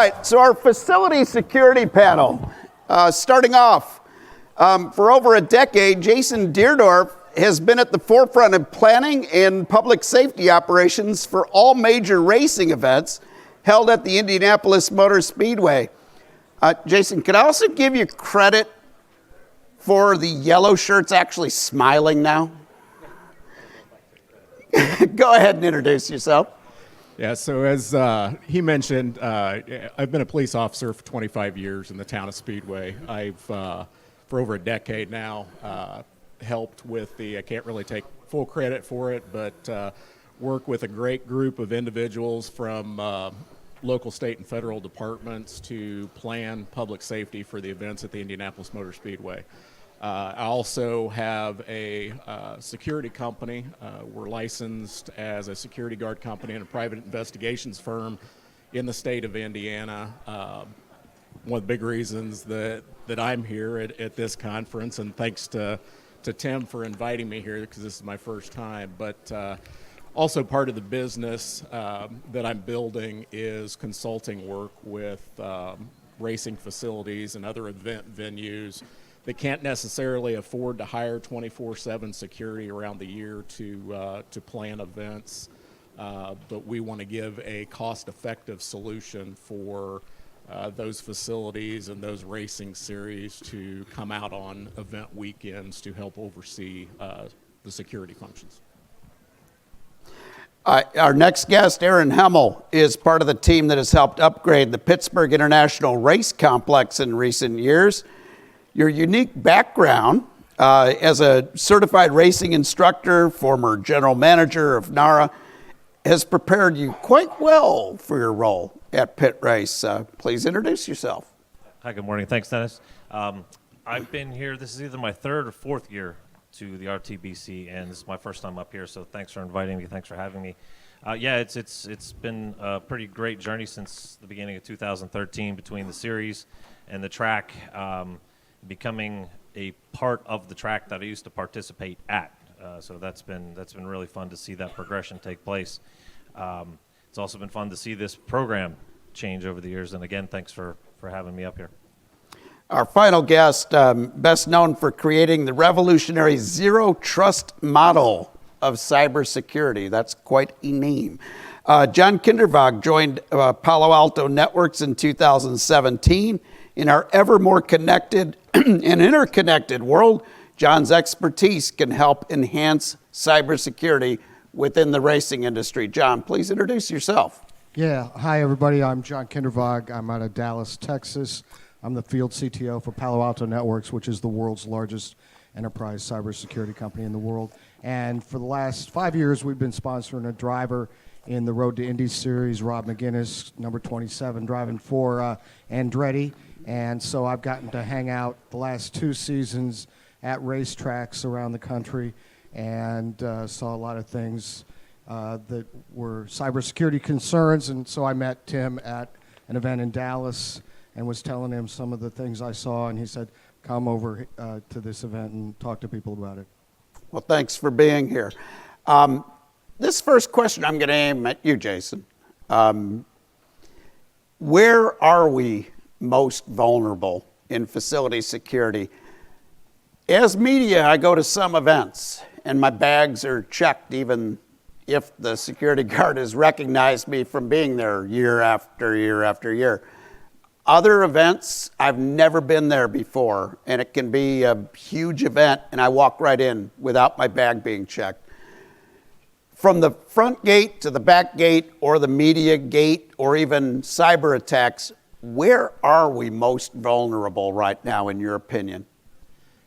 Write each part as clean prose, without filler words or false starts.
right, so our facility security panel, starting off, for over a decade, Jason Deerdorf has been at the forefront of planning and public safety operations for all major racing events held at the Indianapolis Motor Speedway. Jason, could I also give you credit for the yellow shirts actually smiling now? Go ahead and introduce yourself. Yeah, so as he mentioned, I've been a police officer for 25 years in the town of Speedway. I've, for over a decade now, helped with I can't really take full credit for it, but work with a great group of individuals from local, state, and federal departments to plan public safety for the events at the Indianapolis Motor Speedway. I also have a security company. We're licensed as a security guard company and a private investigations firm in the state of Indiana. One of the big reasons that I'm here at this conference, and thanks to Tim for inviting me here because this is my first time, but also part of the business that I'm building is consulting work with racing facilities and other event venues that can't necessarily afford to hire 24/7 security around the year to plan events, but we want to give a cost-effective solution for those facilities and those racing series to come out on event weekends to help oversee the security functions. Our next guest, Aaron Hemmel, is part of the team that has helped upgrade the Pittsburgh International Race Complex in recent years. Your unique background as a certified racing instructor, former general manager of NARA, has prepared you quite well for your role at Pitt Race. Please introduce yourself. Hi, good morning. Thanks, Dennis. I've been here, this is either my third or fourth year to the RTBC, and this is my first time up here, so thanks for inviting me. Thanks for having me. Yeah, it's been a pretty great journey since the beginning of 2013 between the series and the track, becoming a part of the track that I used to participate at. So that's been really fun to see that progression take place. It's also been fun to see this program change over the years, and again, thanks for having me up here. Our final guest, best known for creating the revolutionary zero trust model of cybersecurity. That's quite a name. John Kindervag joined Palo Alto Networks in 2017. In our ever more connected and interconnected world, John's expertise can help enhance cybersecurity within the racing industry. John, please introduce yourself. Yeah, hi everybody. I'm John Kindervag. I'm out of Dallas, Texas. I'm the field CTO for Palo Alto Networks, which is the world's largest enterprise cybersecurity company in the world. And for the last 5 years, we've been sponsoring a driver in the Road to Indy Series, Rob McGinnis, number 27, driving for Andretti. And so I've gotten to hang out the last 2 seasons at racetracks around the country and saw a lot of things that were cybersecurity concerns. And so I met Tim at an event in Dallas and was telling him some of the things I saw, and he said, come over to this event and talk to people about it. Well, thanks for being here. This first question I'm going to aim at you, Jason. Where are we most vulnerable in facility security? As media, I go to some events, and my bags are checked even if the security guard has recognized me from being there year after year after year. Other events, I've never been there before, and it can be a huge event, and I walk right in without my bag being checked. From the front gate to the back gate, or the media gate, or even cyber attacks, where are we most vulnerable right now, in your opinion?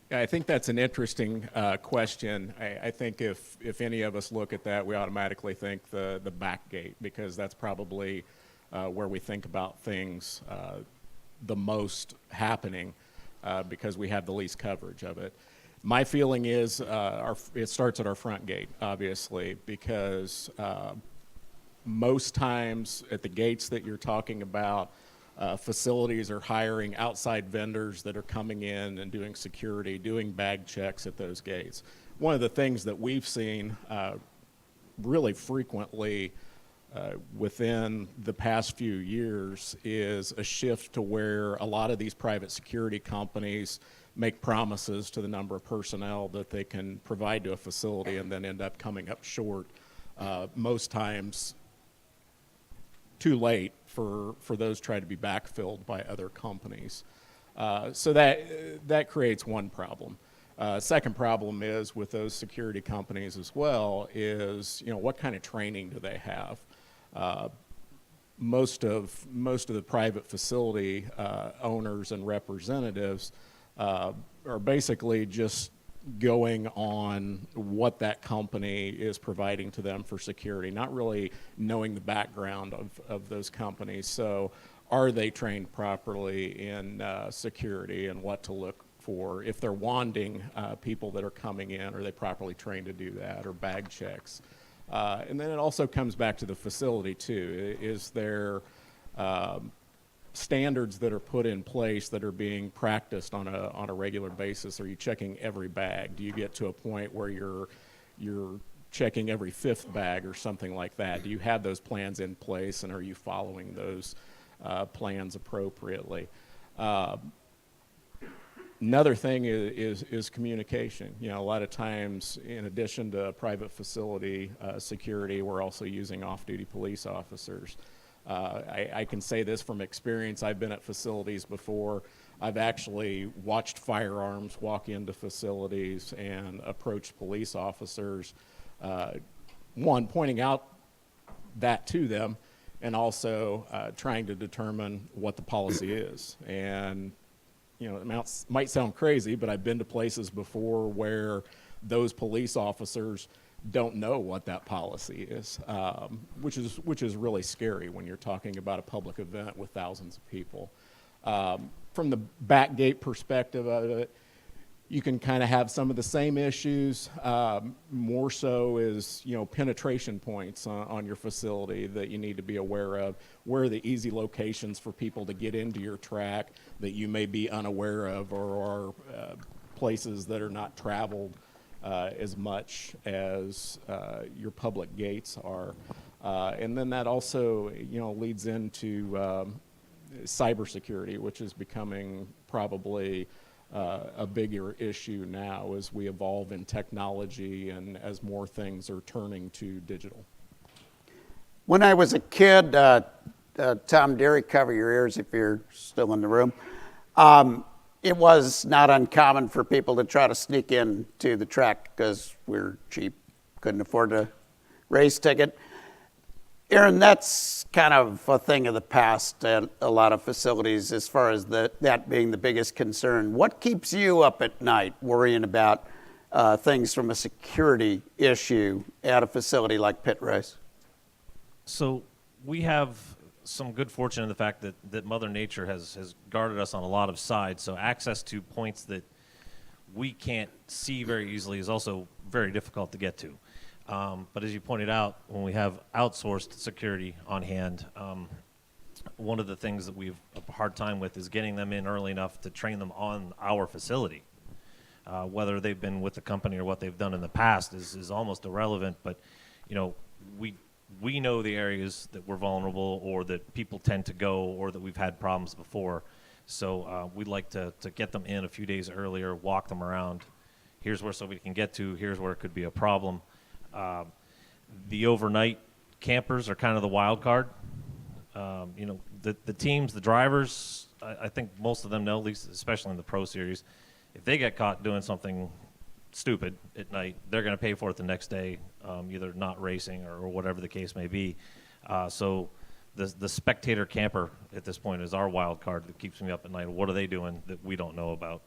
Yeah, I think that's an interesting question. I think if any of us look at that, we automatically think the back gate, because that's probably where we think about things the most happening because we have the least coverage of it. My feeling is it starts at our front gate, obviously, because most times at the gates that you're talking about, facilities are hiring outside vendors that are coming in and doing security, doing bag checks at those gates. One of the things that we've seen really frequently within the past few years is a shift to where a lot of these private security companies make promises to the number of personnel that they can provide to a facility and then end up coming up short, most times too late for those trying to be backfilled by other companies. So that creates one problem. Second problem is with those security companies as well is, what kind of training do they have? Most of the private facility owners and representatives are basically just going on what that company is providing to them for security, not really knowing the background of those companies. So are they trained properly in security and what to look for? If they're wanting people that are coming in, are they properly trained to do that, or bag checks? And then it also comes back to the facility too. Is there standards that are put in place that are being practiced on a regular basis? Are you checking every bag? Do you get to a point where you're checking every fifth bag or something like that? Do you have those plans in place, and are you following those plans appropriately? Another thing is communication. A lot of times, in addition to private facility security, we're also using off-duty police officers. I can say this from experience. I've been at facilities before. I've actually watched firearms walk into facilities and approach police officers, one, pointing out that to them, and also trying to determine what the policy is. And it might sound crazy, but I've been to places before where those police officers don't know what that policy is, which is really scary when you're talking about a public event with thousands of people. From the back gate perspective of it, you can kind of have some of the same issues. More so is penetration points on your facility that you need to be aware of. Where are the easy locations for people to get into your track that you may be unaware of, or are places that are not traveled as much as your public gates are. And then that also leads into cybersecurity, which is becoming probably a bigger issue now as we evolve in technology and as more things are turning to digital. When I was a kid, Tom Deary, cover your ears if you're still in the room. It was not uncommon for people to try to sneak in to the track because we're cheap, couldn't afford a race ticket. Aaron, that's kind of a thing of the past at a lot of facilities as far as that being the biggest concern. What keeps you up at night worrying about things from a security issue at a facility like Pit Race? So we have some good fortune in the fact that Mother Nature has guarded us on a lot of sides. So access to points that we can't see very easily is also very difficult to get to. But as you pointed out, when we have outsourced security on hand, one of the things that we have a hard time with is getting them in early enough to train them on our facility. Whether they've been with the company or what they've done in the past is almost irrelevant. But we know the areas that we're vulnerable or that people tend to go or that we've had problems before. So we'd like to get them in a few days earlier, walk them around. Here's where somebody can get to. Here's where it could be a problem. The overnight campers are kind of the wild card. The teams, the drivers, I think most of them know, at least especially in the Pro Series, if they get caught doing something stupid at night, they're going to pay for it the next day, either not racing or whatever the case may be. So the spectator camper at this point is our wild card that keeps me up at night. What are they doing that we don't know about?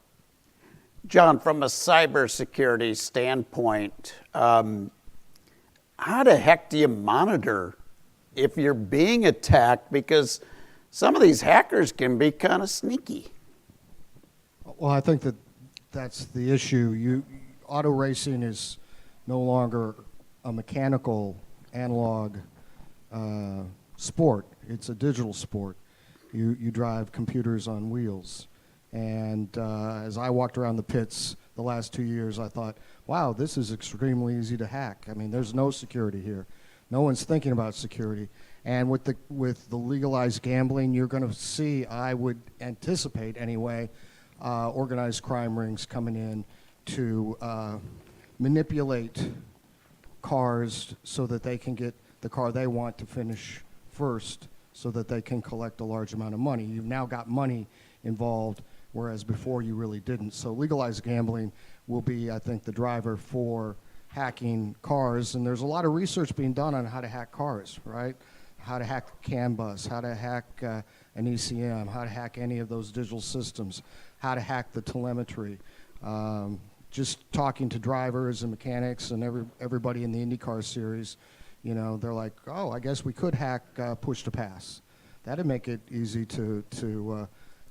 John, from a cybersecurity standpoint, how the heck do you monitor if you're being attacked? Because some of these hackers can be kind of sneaky. Well, I think that's the issue. Auto racing is no longer a mechanical analog sport. It's a digital sport. You drive computers on wheels. And as I walked around the pits the last 2 years, I thought, wow, this is extremely easy to hack. I mean, there's no security here. No one's thinking about security. And with the legalized gambling, you're going to see, I would anticipate anyway, organized crime rings coming in to manipulate cars so that they can get the car they want to finish first so that they can collect a large amount of money. You've now got money involved, whereas before you really didn't. So legalized gambling will be, I think, the driver for hacking cars. And there's a lot of research being done on how to hack cars, right? How to hack CAN bus, how to hack an ECM, how to hack any of those digital systems, how to hack the telemetry. Just talking to drivers and mechanics and everybody in the IndyCar series, you know, they're like, oh, I guess we could hack push to pass. That'd make it easy to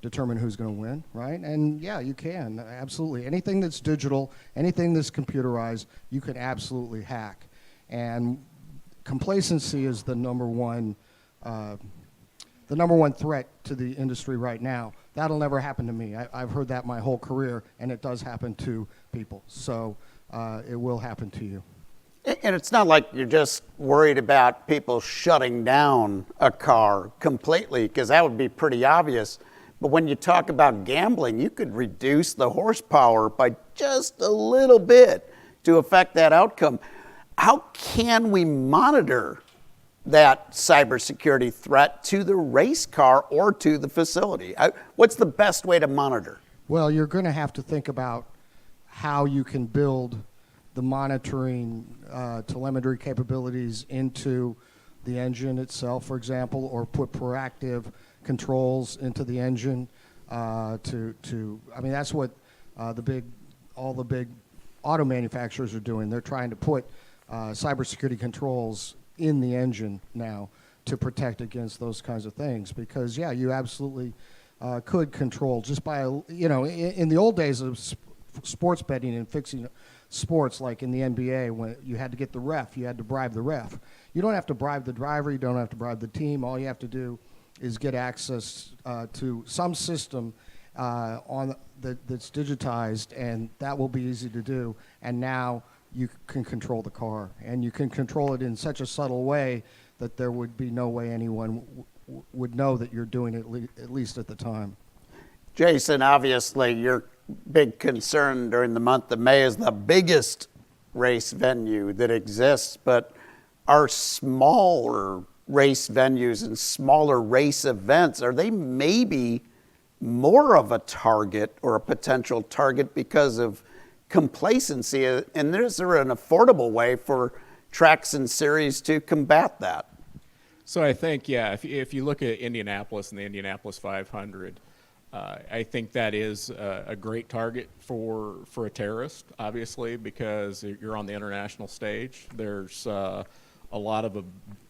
determine who's going to win, right? And yeah, you can, absolutely. Anything that's digital, anything that's computerized, you can absolutely hack. And complacency is the number one threat to the industry right now. That'll never happen to me. I've heard that my whole career, and it does happen to people. So it will happen to you. And it's not like you're just worried about people shutting down a car completely, because that would be pretty obvious. But when you talk about gambling, you could reduce the horsepower by just a little bit to affect that outcome. How can we monitor that cybersecurity threat to the race car or to the facility? What's the best way to monitor? Well, you're going to have to think about how you can build the monitoring telemetry capabilities into the engine itself, for example, or put proactive controls into the engine I mean, that's what all the big auto manufacturers are doing. They're trying to put cybersecurity controls in the engine now to protect against those kinds of things. Because, yeah, you absolutely could control just by, in the old days of sports betting and fixing sports, like in the NBA, when you had to get the ref, you had to bribe the ref. You don't have to bribe the driver, you don't have to bribe the team. All you have to do is get access to some system that's digitized, and that will be easy to do. And now you can control the car, and you can control it in such a subtle way that there would be no way anyone would know that you're doing it, at least at the time. Jason, obviously your big concern during the month of May is the biggest race venue that exists, but are smaller race venues and smaller race events, are they maybe more of a target or a potential target because of complacency? And is there an affordable way for tracks and series to combat that? So I think, yeah, if you look at Indianapolis and the Indianapolis 500, I think that is a great target for a terrorist, obviously, because you're on the international stage. There's a lot of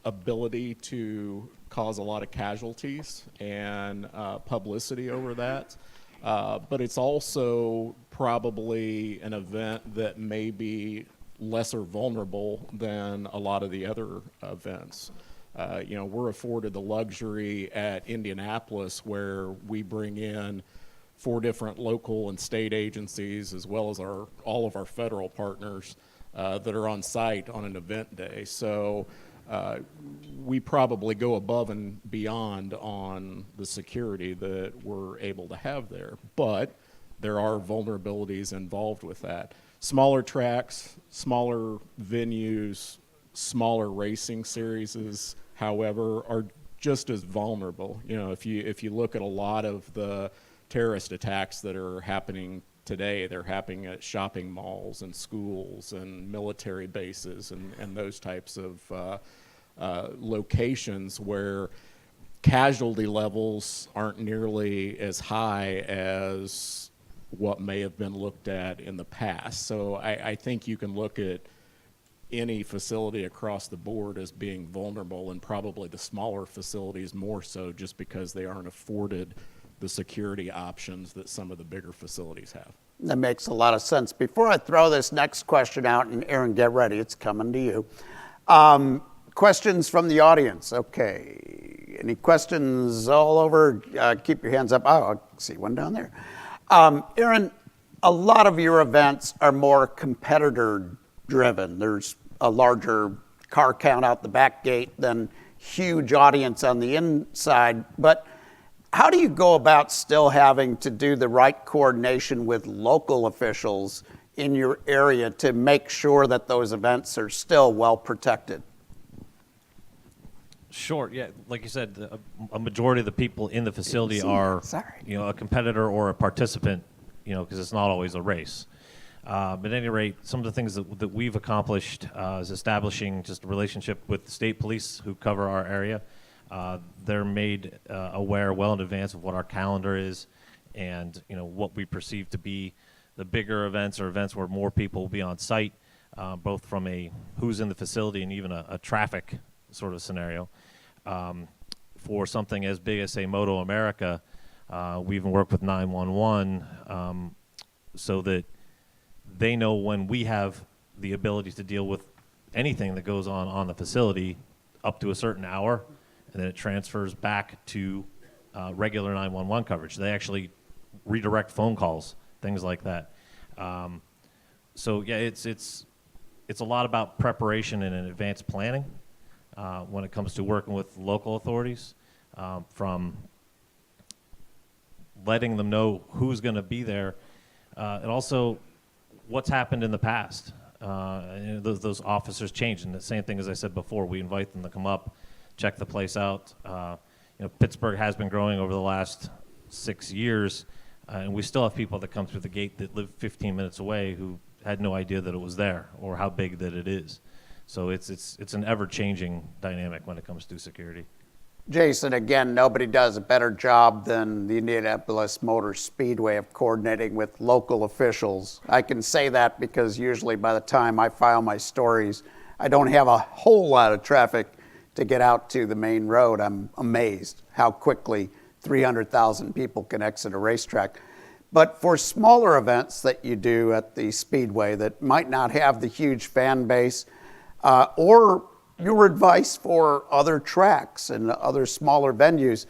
ability to cause a lot of casualties and publicity over that. But it's also probably an event that may be lesser vulnerable than a lot of the other events. We're afforded the luxury at Indianapolis where we bring in 4 different local and state agencies, as well as all of our federal partners that are on site on an event day. So we probably go above and beyond on the security that we're able to have there. But there are vulnerabilities involved with that. Smaller tracks, smaller venues, smaller racing series, however, are just as vulnerable. If you look at a lot of the terrorist attacks that are happening today, they're happening at shopping malls and schools and military bases and those types of locations where casualty levels aren't nearly as high as what may have been looked at in the past. So I think you can look at any facility across the board as being vulnerable, and probably the smaller facilities more so, just because they aren't afforded the security options that some of the bigger facilities have. That makes a lot of sense. Before I throw this next question out, and Aaron, get ready, it's coming to you. Questions from the audience. Okay. Any questions all over? Keep your hands up. Oh, I see one down there. Aaron, a lot of your events are more competitor driven. There's a larger car count out the back gate than huge audience on the inside, but how do you go about still having to do the right coordination with local officials in your area to make sure that those events are still well protected? Sure. Yeah, like you said, a majority of the people in the facility are, a competitor or a participant, because it's not always a race. But at any rate, some of the things that we've accomplished is establishing just a relationship with the state police who cover our area. They're made aware well in advance of what our calendar is, and what we perceive to be the bigger events or events where more people will be on site, both from a who's in the facility and even a traffic sort of scenario. For something as big as, say, Moto America, we even work with 911 so that they know when we have the ability to deal with anything that goes on the facility up to a certain hour, and then it transfers back to regular 911 coverage. They actually redirect phone calls, things like that. So yeah, it's a lot about preparation and advanced planning when it comes to working with local authorities, from letting them know who's going to be there, and also what's happened in the past. Those officers change, and the same thing as I said before, we invite them to come up, check the place out. Pittsburgh has been growing over the last 6 years, and we still have people that come through the gate that live 15 minutes away who had no idea that it was there or how big that it is. So it's an ever-changing dynamic when it comes to security. Jason, again, nobody does a better job than the Indianapolis Motor Speedway of coordinating with local officials. I can say that because usually by the time I file my stories, I don't have a whole lot of traffic to get out to the main road. I'm amazed how quickly 300,000 people can exit a racetrack. But for smaller events that you do at the Speedway that might not have the huge fan base, or your advice for other tracks and other smaller venues,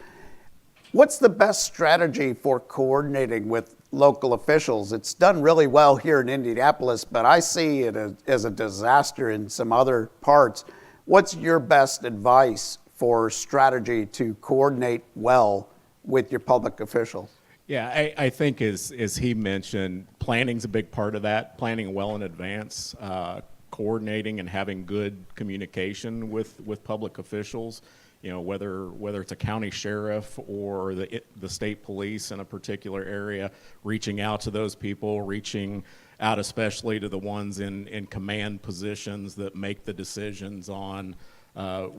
what's the best strategy for coordinating with local officials? It's done really well here in Indianapolis, but I see it as a disaster in some other parts. What's your best advice for strategy to coordinate well with your public officials? Yeah, I think as he mentioned, planning's a big part of that, planning well in advance, coordinating and having good communication with public officials, whether it's a county sheriff or the state police in a particular area, reaching out to those people, reaching out especially to the ones in command positions that make the decisions on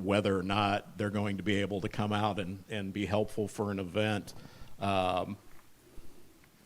whether or not they're going to be able to come out and be helpful for an event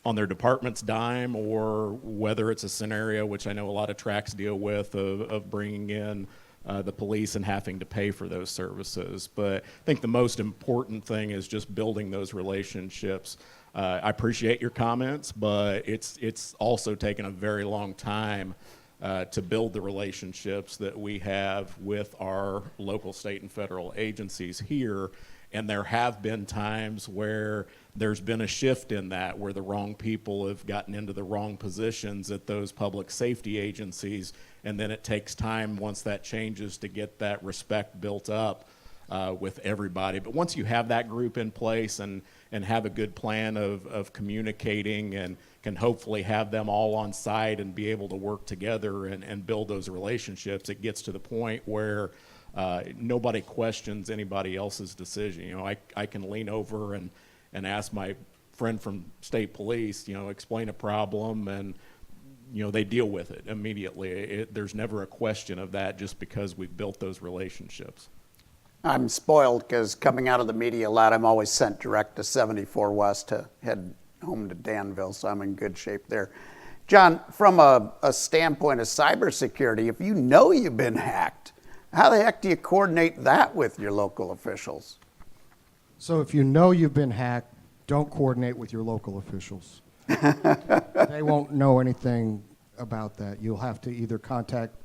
on their department's dime, or whether it's a scenario, which I know a lot of tracks deal with, of bringing in the police and having to pay for those services. But I think the most important thing is just building those relationships. I appreciate your comments, but it's also taken a very long time to build the relationships that we have with our local, state, and federal agencies here. And there have been times where there's been a shift in that, where the wrong people have gotten into the wrong positions at those public safety agencies, and then it takes time once that changes to get that respect built up with everybody. But once you have that group in place and have a good plan of communicating, and can hopefully have them all on site and be able to work together and build those relationships, it gets to the point where nobody questions anybody else's decision. I can lean over and ask my friend from state police, explain a problem, and they deal with it immediately. There's never a question of that, just because we've built those relationships. I'm spoiled because coming out of the media lab, I'm always sent direct to 74 West to head home to Danville, so I'm in good shape there. John, from a standpoint of cybersecurity, if you know you've been hacked, how the heck do you coordinate that with your local officials? So if you know you've been hacked, don't coordinate with your local officials. They won't know anything about that. You'll have to either contact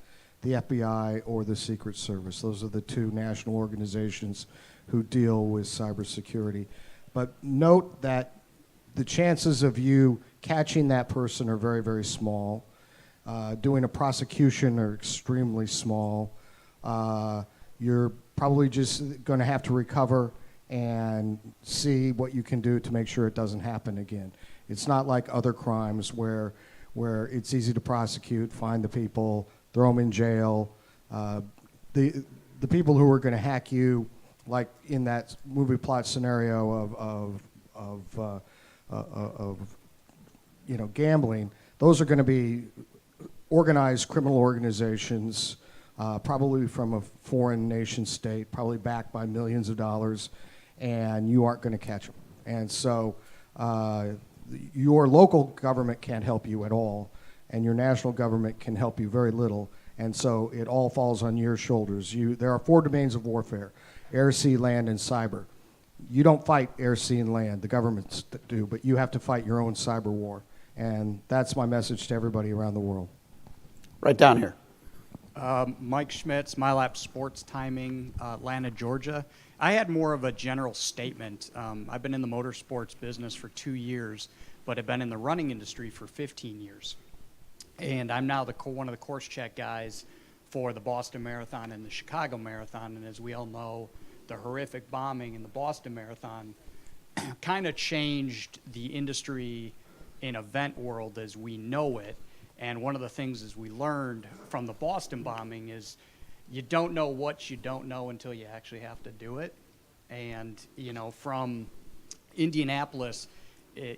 the FBI or the Secret Service. Those are the two national organizations who deal with cybersecurity. But note that the chances of you catching that person are very, very small. Doing a prosecution are extremely small. You're probably just going to have to recover and see what you can do to make sure it doesn't happen again. It's not like other crimes where it's easy to prosecute, find the people, throw them in jail. The people who are going to hack you, like in that movie plot scenario of gambling, those are going to be organized criminal organizations, probably from a foreign nation state, probably backed by millions of dollars, and you aren't going to catch them. And so your local government can't help you at all, and your national government can help you very little. And so it all falls on your shoulders. There are 4 domains of warfare: air, sea, land, and cyber. You don't fight air, sea, and land. The governments do, but you have to fight your own cyber war. And that's my message to everybody around the world. Right down here. Mike Schmitz, MyLab Sports Timing, Atlanta, Georgia. I had more of a general statement. I've been in the motorsports business for 2 years, but have been in the running industry for 15 years. And I'm now one of the course check guys for the Boston Marathon and the Chicago Marathon. And as we all know, the horrific bombing in the Boston Marathon kind of changed the industry in event world as we know it. And one of the things is we learned from the Boston bombing is you don't know what you don't know until you actually have to do it. And, from Indianapolis,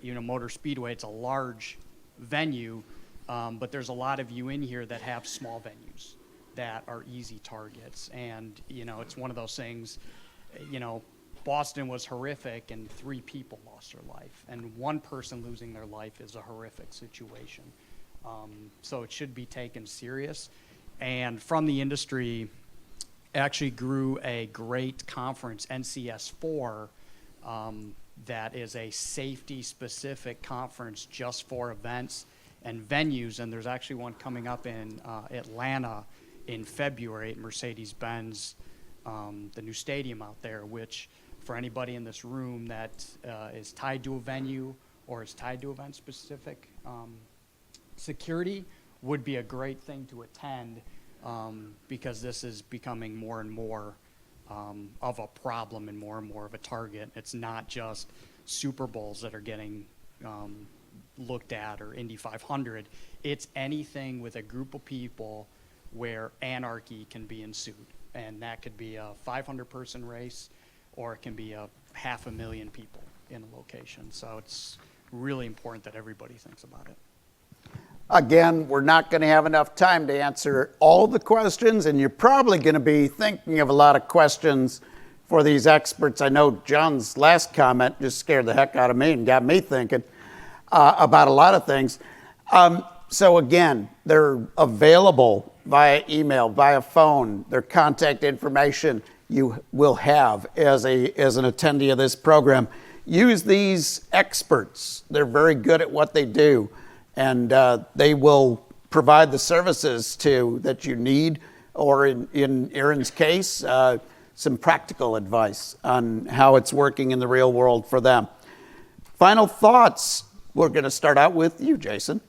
Motor Speedway, it's a large venue, but there's a lot of you in here that have small venues that are easy targets. And, it's one of those things, Boston was horrific and 3 people lost their life. And 1 person losing their life is a horrific situation. So it should be taken serious. And from the industry, actually grew a great conference, NCS4, that is a safety-specific conference just for events and venues. And there's actually one coming up in Atlanta in February at Mercedes-Benz, the new stadium out there, which for anybody in this room that is tied to a venue or is tied to event-specific security would be a great thing to attend, because this is becoming more and more of a problem and more of a target. It's not just Super Bowls that are getting looked at or Indy 500. It's anything with a group of people where anarchy can be ensued. And that could be a 500-person race, or it can be 500,000 people in a location. So it's really important that everybody thinks about it. Again, we're not going to have enough time to answer all the questions, and you're probably going to be thinking of a lot of questions for these experts. I know John's last comment just scared the heck out of me and got me thinking about a lot of things. So again, they're available via email, via phone. Their contact information you will have as an attendee of this program. Use these experts. They're very good at what they do. And they will provide the services that you need, or in Aaron's case, some practical advice on how it's working in the real world for them. Final thoughts. We're going to start out with you, Jason.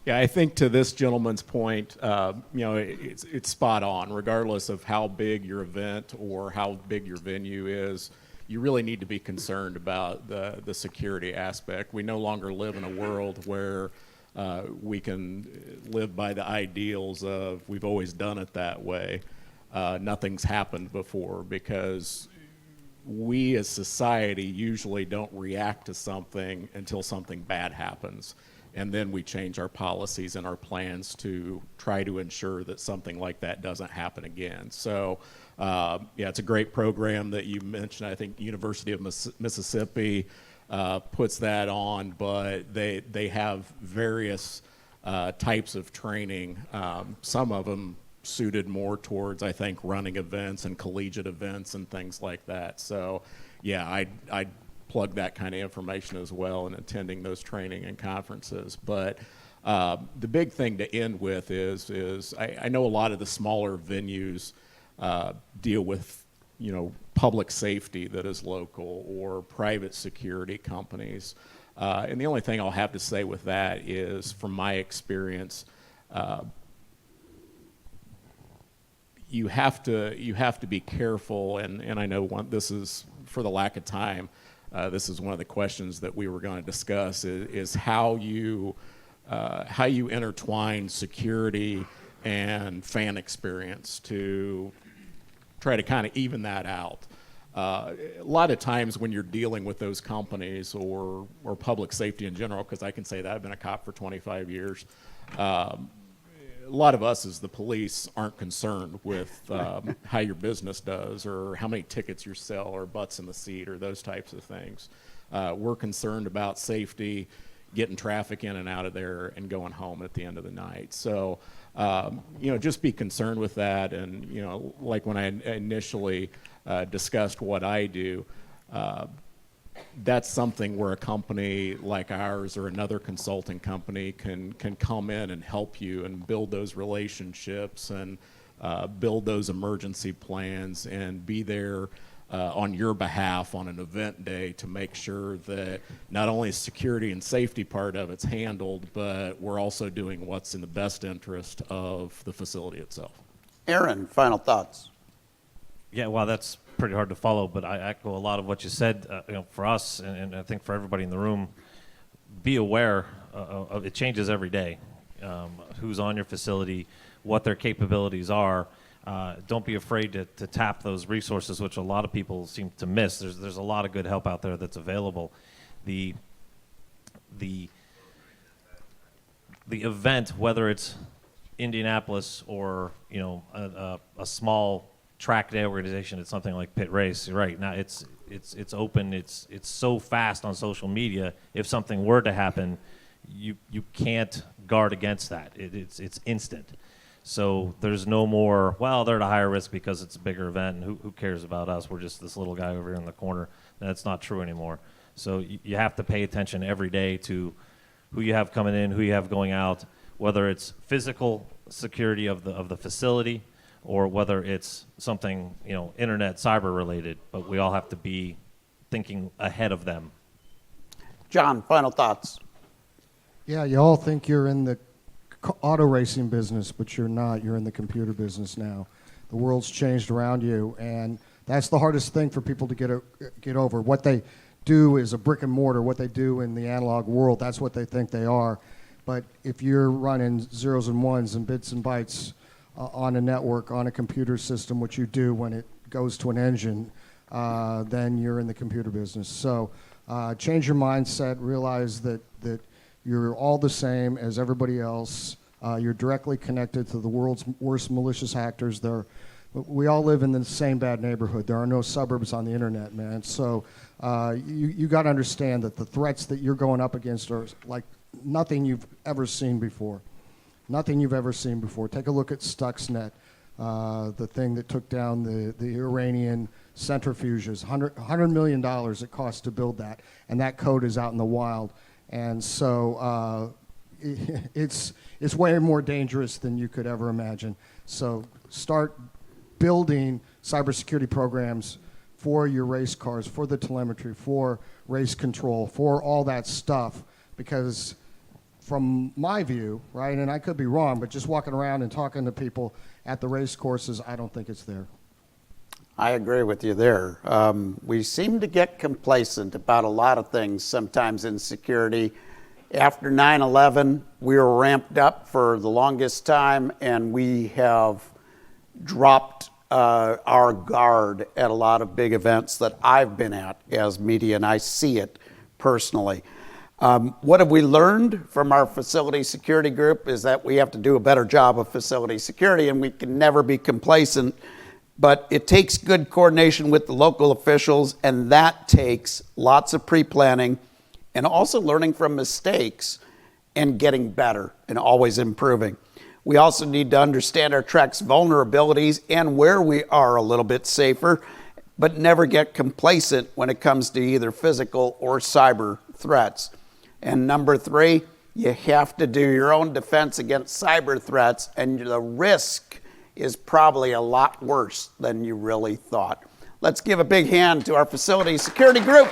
Yeah, I think to this gentleman's point, it's spot on. Regardless of how big your event or how big your venue is, you really need to be concerned about the security aspect. We no longer live in a world where we can live by the ideals of we've always done it that way. Nothing's happened before, because we as society usually don't react to something until something bad happens. And then we change our policies and our plans to try to ensure that something like that doesn't happen again. So, it's a great program that you mentioned. I think University of Mississippi puts that on, but they have various types of training. Some of them suited more towards, I think, running events and collegiate events and things like that. So, I'd plug that kind of information as well in attending those training and conferences. But the big thing to end with is I know a lot of the smaller venues deal with public safety that is local, or private security companies. And the only thing I'll have to say with that is, from my experience, you have to be careful, and I know this is, for the lack of time, this is one of the questions that we were going to discuss, is how you intertwine security and fan experience to try to kind of even that out. A lot of times when you're dealing with those companies or public safety in general, because I can say that I've been a cop for 25 years, a lot of us as the police aren't concerned with how your business does or how many tickets you sell or butts in the seat or those types of things. We're concerned about safety, getting traffic in and out of there and going home at the end of the night. So, just be concerned with that. And, like when I initially discussed what I do, that's something where a company like ours or another consulting company can come in and help you and build those relationships and build those emergency plans and be there on your behalf on an event day to make sure that not only security and safety part of it's handled, but we're also doing what's in the best interest of the facility itself. Aaron, final thoughts. Yeah, well, that's pretty hard to follow, but I echo a lot of what you said. For us, and I think for everybody in the room, be aware of it changes every day. Who's on your facility, what their capabilities are. Don't be afraid to tap those resources, which a lot of people seem to miss. There's a lot of good help out there that's available. The event, whether it's Indianapolis or a small track day organization, it's something like Pit Race. You're right. Now it's open. It's so fast on social media. If something were to happen, you can't guard against that. It's instant. So there's no more, well, they're at a higher risk because it's a bigger event, and who cares about us? We're just this little guy over here in the corner. That's not true anymore. So you have to pay attention every day to who you have coming in, who you have going out, whether it's physical security of the facility or whether it's something, internet, cyber related, but we all have to be thinking ahead of them. John, final thoughts. Yeah, you all think you're in the auto racing business, but you're not. You're in the computer business now. The world's changed around you, and that's the hardest thing for people to get over. What they do is a brick and mortar. What they do in the analog world, that's what they think they are. But if you're running zeros and ones and bits and bytes on a network, on a computer system, which you do when it goes to an engine, then you're in the computer business. So change your mindset, realize that you're all the same as everybody else. You're directly connected to the world's worst malicious actors. We all live in the same bad neighborhood. There are no suburbs on the internet, man. So you got to understand that the threats that you're going up against are like nothing you've ever seen before. Nothing you've ever seen before. Take a look at Stuxnet, the thing that took down the Iranian centrifuges. $100 million it cost to build that, and that code is out in the wild. And so it's way more dangerous than you could ever imagine. So start building cybersecurity programs for your race cars, for the telemetry, for race control, for all that stuff, because from my view, right, and I could be wrong, but just walking around and talking to people at the race courses, I don't think it's there. I agree with you there. We seem to get complacent about a lot of things sometimes in security. After 9/11, we were ramped up for the longest time, and we have dropped our guard at a lot of big events that I've been at as media, and I see it personally. What have we learned from our facility security group is that we have to do a better job of facility security, and we can never be complacent. But it takes good coordination with the local officials, and that takes lots of pre-planning and also learning from mistakes and getting better and always improving. We also need to understand our track's vulnerabilities and where we are a little bit safer, but never get complacent when it comes to either physical or cyber threats. And number 3, you have to do your own defense against cyber threats, and the risk is probably a lot worse than you really thought. Let's give a big hand to our facility security group.